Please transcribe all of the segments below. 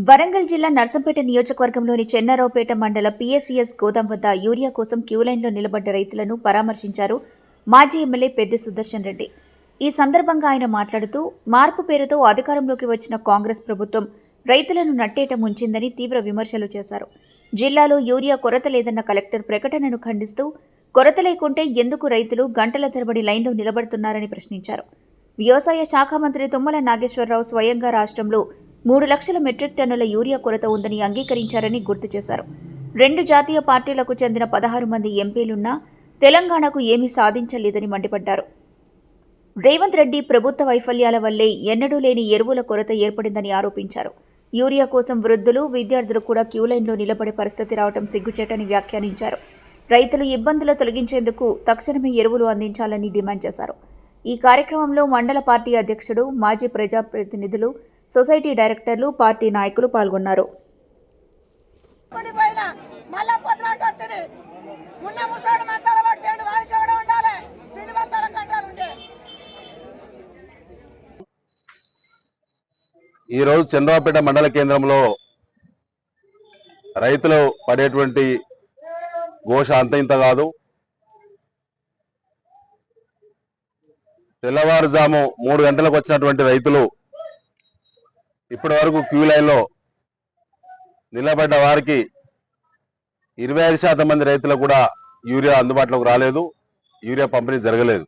వరంగల్ జిల్లా నర్సంపేట నియోజకవర్గంలోని చెన్నారావుపేట మండల పిఎస్సిఎస్ గోదాం వద్ద యూరియా కోసం క్యూలైన్లో నిలబడ్డ రైతులను పరామర్శించారు మాజీ ఎమ్మెల్యే పెద్ది సుదర్శన్ రెడ్డి. ఈ సందర్భంగా ఆయన మాట్లాడుతూ మార్పు పేరుతో అధికారంలోకి వచ్చిన కాంగ్రెస్ ప్రభుత్వం రైతులను నట్టేట ముంచిందని తీవ్ర విమర్శలు చేశారు. జిల్లాలో యూరియా కొరత లేదన్న కలెక్టర్ ప్రకటనను ఖండిస్తూ కొరత లేకుంటే ఎందుకు రైతులు గంటల తరబడి లైన్లో నిలబడుతున్నారని ప్రశ్నించారు. వ్యవసాయ శాఖ మంత్రి తుమ్మల నాగేశ్వరరావు స్వయంగా రాష్ట్రంలో 3 లక్షల మెట్రిక్ టన్నుల యూరియా కొరత ఉందని అంగీకరించారని గుర్తు చేశారు. 2 జాతీయ పార్టీలకు చెందిన 16 మంది ఎంపీలున్నా తెలంగాణకు ఏమీ సాధించలేదని మండిపడ్డారు. రేవంత్ రెడ్డి ప్రభుత్వ వైఫల్యాల వల్లే ఎన్నడూ లేని ఎరువుల కొరత ఏర్పడిందని ఆరోపించారు. యూరియా కోసం వృద్ధులు, విద్యార్థులు కూడా క్యూలైన్లో నిలబడే పరిస్థితి రావడం సిగ్గుచేటని వ్యాఖ్యానించారు. రైతులు ఇబ్బందులు తొలగించేందుకు తక్షణమే ఎరువులు అందించాలని డిమాండ్ చేశారు. ఈ కార్యక్రమంలో మండల పార్టీ అధ్యక్షుడు, మాజీ ప్రజాప్రతినిధులు, సొసైటీ డైరెక్టర్లు, పార్టీ నాయకులు పాల్గొన్నారు. ఈరోజు చంద్రాపేట మండల కేంద్రంలో రైతులు పడేటువంటి ఘోష అంత ఇంత కాదు. తెల్లవారుజాము 3 గంటలకు వచ్చినటువంటి రైతులు ఇప్పటి వరకు క్యూ లైన్లో నిలబడ్డ వారికి 25% మంది రైతులకు కూడా యూరియా అందుబాటులోకి రాలేదు, యూరియా పంపిణీ జరగలేదు.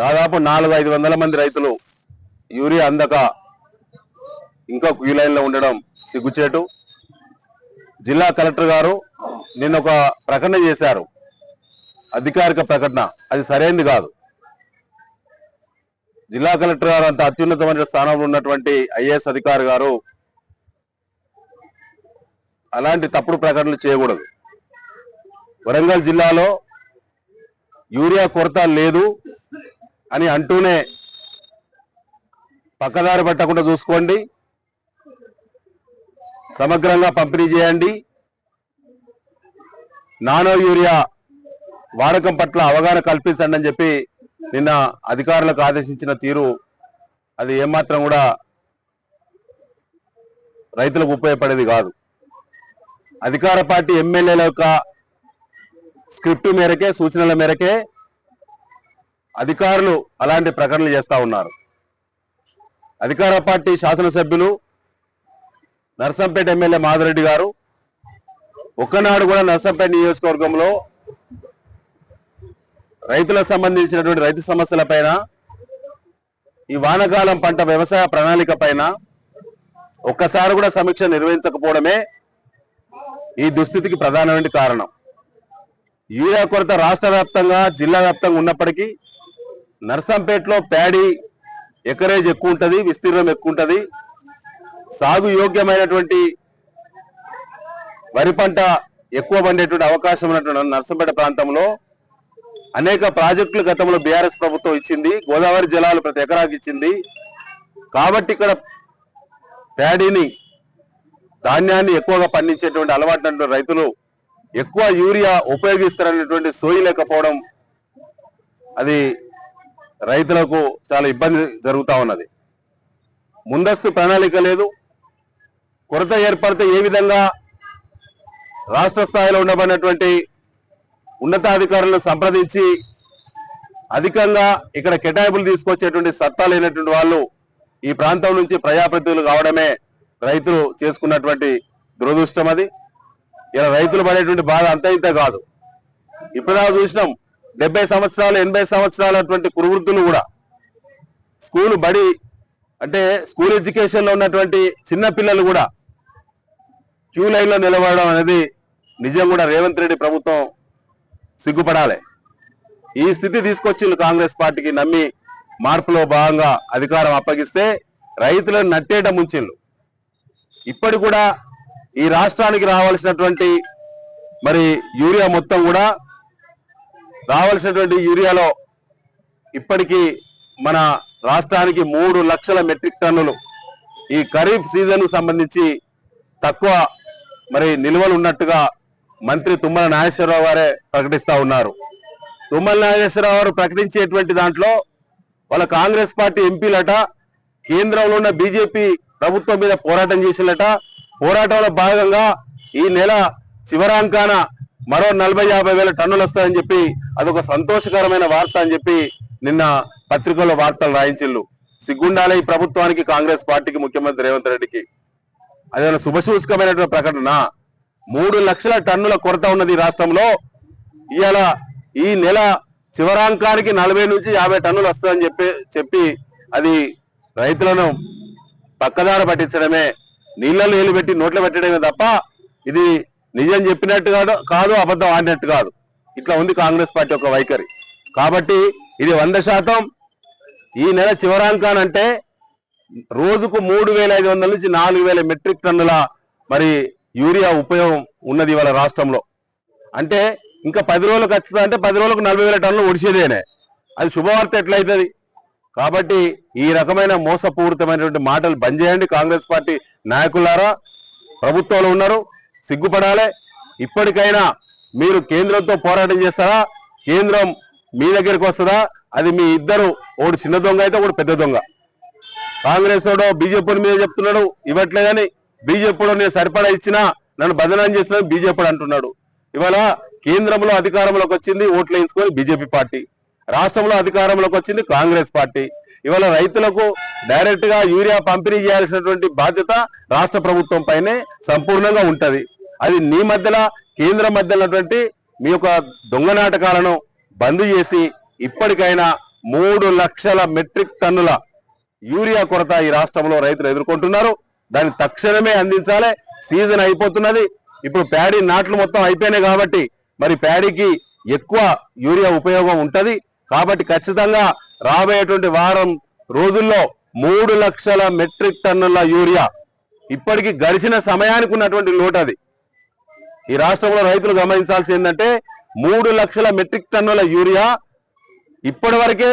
దాదాపు 400-500 మంది రైతులు యూరియా అందక ఇంకా క్యూ లైన్లో ఉండడం సిగ్గుచేటు. జిల్లా కలెక్టర్ గారు నిన్న ఒక ప్రకటన చేశారు, అధికారిక ప్రకటన, అది సరైనది కాదు. జిల్లా కలెక్టర్ గారు అంత అత్యున్నతమైన స్థానంలో ఉన్నటువంటి ఐఏఎస్ అధికారి గారు అలాంటి తప్పుడు ప్రకటనలు చేయకూడదు. వరంగల్ జిల్లాలో యూరియా కొరత లేదు అని అంటూనే పక్కదారి పట్టకుండా చూసుకోండి, సమగ్రంగా పంపిణీ చేయండి, నానో యూరియా వాడకం పట్ల అవగాహన కల్పించండి అని చెప్పి నిన్న అధికారులకు ఆదేశించిన తీరు అది ఏమాత్రం కూడా రైతులకు ఉపయోగపడేది కాదు. అధికార పార్టీ ఎమ్మెల్యేల యొక్క స్క్రిప్ట్ మేరకే, సూచనల మేరకే అధికారులు అలాంటి ప్రకటనలు చేస్తూ ఉన్నారు. అధికార పార్టీ శాసనసభ్యులు నర్సంపేట ఎమ్మెల్యే మాధురెడ్డి గారు ఒక్కనాడు కూడా నర్సంపేట నియోజకవర్గంలో రైతులకు సంబంధించినటువంటి రైతు సమస్యల పైన, ఈ వానాకాలం పంట వ్యవసాయ ప్రణాళిక పైన ఒక్కసారి కూడా సమీక్ష నిర్వహించకపోవడమే ఈ దుస్థితికి ప్రధానమైన కారణం. యూరియా కొరత రాష్ట్ర వ్యాప్తంగా, జిల్లా వ్యాప్తంగా ఉన్నప్పటికీ నర్సంపేటలో ప్యాడీ ఎకరేజ్ ఎక్కువ ఉంటుంది, విస్తీర్ణం ఎక్కువ ఉంటుంది, సాగు యోగ్యమైనటువంటి వరి పంట ఎక్కువ పండేటువంటి అవకాశం ఉన్నటువంటి నర్సంపేట ప్రాంతంలో అనేక ప్రాజెక్టులు గతంలో బీఆర్ఎస్ ప్రభుత్వం ఇచ్చింది, గోదావరి జలాలు ప్రతి ఎకరాకి ఇచ్చింది. కాబట్టి ఇక్కడ ప్యాడీని, ధాన్యాన్ని ఎక్కువగా పండించేటువంటి అలవాటు రైతులు ఎక్కువ యూరియా ఉపయోగిస్తారనేటువంటి సోయి లేకపోవడం, అది రైతులకు చాలా ఇబ్బంది జరుగుతూ ఉన్నది. ముందస్తు ప్రణాళిక లేదు. కొరత ఏర్పడితే ఏ విధంగా రాష్ట్ర స్థాయిలో ఉండబడినటువంటి ఉన్నతాధికారులను సంప్రదించి అధికంగా ఇక్కడ కేటాయింపులు తీసుకొచ్చేటువంటి సత్తా లేనటువంటి వాళ్ళు ఈ ప్రాంతం నుంచి ప్రజాప్రతినిధులు కావడమే రైతులు చేసుకున్నటువంటి దురదృష్టం. అది ఇలా రైతులు పడేటువంటి బాధ అంత ఇంత కాదు. ఇప్పుడు చూసినాం, 70 సంవత్సరాలు 80 సంవత్సరాలటువంటి కురువృద్ధులు కూడా స్కూల్ బడి అంటే స్కూల్ ఎడ్యుకేషన్ లో ఉన్నటువంటి చిన్న పిల్లలు కూడా క్యూ లైన్ లో నిలబడడం అనేది నిజం కూడా రేవంత్ రెడ్డి ప్రభుత్వం సిగ్గుపడాలి. ఈ స్థితి తీసుకొచ్చిండు కాంగ్రెస్ పార్టీకి నమ్మి మార్పులో భాగంగా అధికారం అప్పగిస్తే రైతులను నట్టేట ముంచిళ్ళు. ఇప్పటి కూడా ఈ రాష్ట్రానికి రావాల్సినటువంటి మరి యూరియా మొత్తం కూడా రావాల్సినటువంటి యూరియాలో ఇప్పటికీ మన రాష్ట్రానికి 3 లక్షల మెట్రిక్ టన్నులు ఈ ఖరీఫ్ సీజన్ కు సంబంధించి తక్కువ మరి నిల్వలు ఉన్నట్టుగా మంత్రి తుమ్మల నాగేశ్వరరావు గారే ప్రకటిస్తా ఉన్నారు. తుమ్మల నాగేశ్వరరావు గారు ప్రకటించేటువంటి దాంట్లో వాళ్ళ కాంగ్రెస్ పార్టీ ఎంపీలట కేంద్రంలో ఉన్న బీజేపీ ప్రభుత్వం మీద పోరాటం చేసినట. పోరాటంలో భాగంగా ఈ నెల చివరాంకాన మరో 40-50 వేల టన్నులు వస్తాయని చెప్పి అదొక సంతోషకరమైన వార్త అని చెప్పి నిన్న పత్రికల్లో వార్తలు రాయించిళ్ళు. సిగ్గుండాలే ఈ ప్రభుత్వానికి, కాంగ్రెస్ పార్టీకి, ముఖ్యమంత్రి రేవంత్ రెడ్డికి. అదేనా శుభసూచకమైనటువంటి ప్రకటన. 3 లక్షల టన్నుల కొరత ఉన్నది ఈ రాష్ట్రంలో. ఇవాళ ఈ నెల చివరాంకానికి 40-50 టన్నులు వస్తాయని చెప్పి అది రైతులను పక్కదార పట్టించడమే, నీళ్ళలో నీళ్లు పెట్టి నోట్లో పెట్టడమే తప్ప ఇది నిజం చెప్పినట్టు కాదు, అబద్ధం ఆడినట్టు కాదు. ఇట్లా ఉంది కాంగ్రెస్ పార్టీ యొక్క వైఖరి. కాబట్టి ఇది 100% ఈ నెల చివరాంకానంటే రోజుకు 3,500 నుంచి 4,000 మెట్రిక్ టన్నుల మరి యూరియా ఉపయోగం ఉన్నది ఇవాళ రాష్ట్రంలో. అంటే ఇంకా 10 రోజులకు వచ్చిందా అంటే 10 రోజులకు 40,000 టన్నులు ఒడిసేదేనే. అది శుభవార్త ఎట్లయితుంది? కాబట్టి ఈ రకమైన మోసపూరితమైనటువంటి మాటలు బంద్ చేయండి. కాంగ్రెస్ పార్టీ నాయకులారా, ప్రభుత్వంలో ఉన్నారు, సిగ్గుపడాలి. ఇప్పటికైనా మీరు కేంద్రంతో పోరాటం చేస్తారా? కేంద్రం మీ దగ్గరికి వస్తుందా? అది మీ ఇద్దరు, ఒకడు చిన్న దొంగ అయితే ఒకడు పెద్ద దొంగ. కాంగ్రెస్ వాడు బీజేపీ మీద చెప్తున్నాడు ఇవ్వట్లేదని, బీజేపీలో నేను సరిపడా ఇచ్చినా నన్ను బదనాం చేస్తున్నాను బీజేపీ అంటున్నాడు. ఇవాళ కేంద్రంలో అధికారంలోకి వచ్చింది ఓట్లు వేయించుకొని బీజేపీ పార్టీ, రాష్ట్రంలో అధికారంలోకి వచ్చింది కాంగ్రెస్ పార్టీ. ఇవాళ రైతులకు డైరెక్ట్ గా యూరియా పంపిణీ చేయాల్సినటువంటి బాధ్యత రాష్ట్ర ప్రభుత్వం పైనే సంపూర్ణంగా ఉంటది. అది నీ మధ్యలో, కేంద్రం మధ్యలో మీ యొక్క దొంగ నాటకాలను బంద్ చేసి ఇప్పటికైనా 3 లక్షల మెట్రిక్ టన్నుల యూరియా కొరత ఈ రాష్ట్రంలో రైతులు ఎదుర్కొంటున్నారు. దాన్ని తక్షణమే అందించాలి. సీజన్ అయిపోతున్నది. ఇప్పుడు ప్యాడీ నాట్లు మొత్తం అయిపోయినాయి కాబట్టి మరి ప్యాడీకి ఎక్కువ యూరియా ఉపయోగం ఉంటది. కాబట్టి ఖచ్చితంగా రాబోయేటువంటి వారం రోజుల్లో 3 లక్షల మెట్రిక్ టన్నుల యూరియా, ఇప్పటికి గడిచిన సమయానికి ఉన్నటువంటి లోటు అది. ఈ రాష్ట్రంలో రైతులు గమనించాల్సి ఏంటంటే 3 లక్షల మెట్రిక్ టన్నుల యూరియా ఇప్పటి వరకే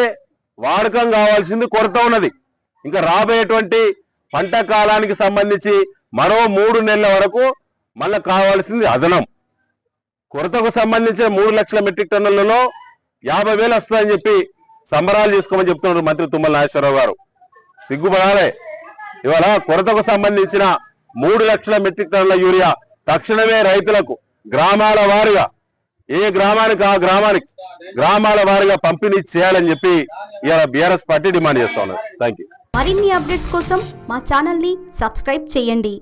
వాడకం కావాల్సింది కొరత ఉన్నది. ఇంకా రాబోయేటువంటి పంట కాలానికి సంబంధించి మరో 3 నెలల వరకు మళ్ళా కావాల్సింది అదనం. కొరతకు సంబంధించిన 3 లక్షల మెట్రిక్ టన్నులలో 50,000 వస్తుందని చెప్పి సంబరాలు చేసుకోమని చెప్తున్నారు మంత్రి తుమ్మల నాగేశ్వరరావు గారు. సిగ్గుపడాలి. ఇవాళ కొరతకు సంబంధించిన 3 లక్షల మెట్రిక్ టన్నుల యూరియా తక్షణమే రైతులకు గ్రామాల వారీగా, ఏ గ్రామానికి ఆ గ్రామాల వారీగా పంపిణీ చేయాలని చెప్పి ఇవాళ బీఆర్ఎస్ పార్టీ డిమాండ్ చేస్తా ఉన్నారు. Thank you. మరిన్ని అప్డేట్స్ కోసం మా ఛానల్ ని సబ్స్క్రైబ్ చేయండి.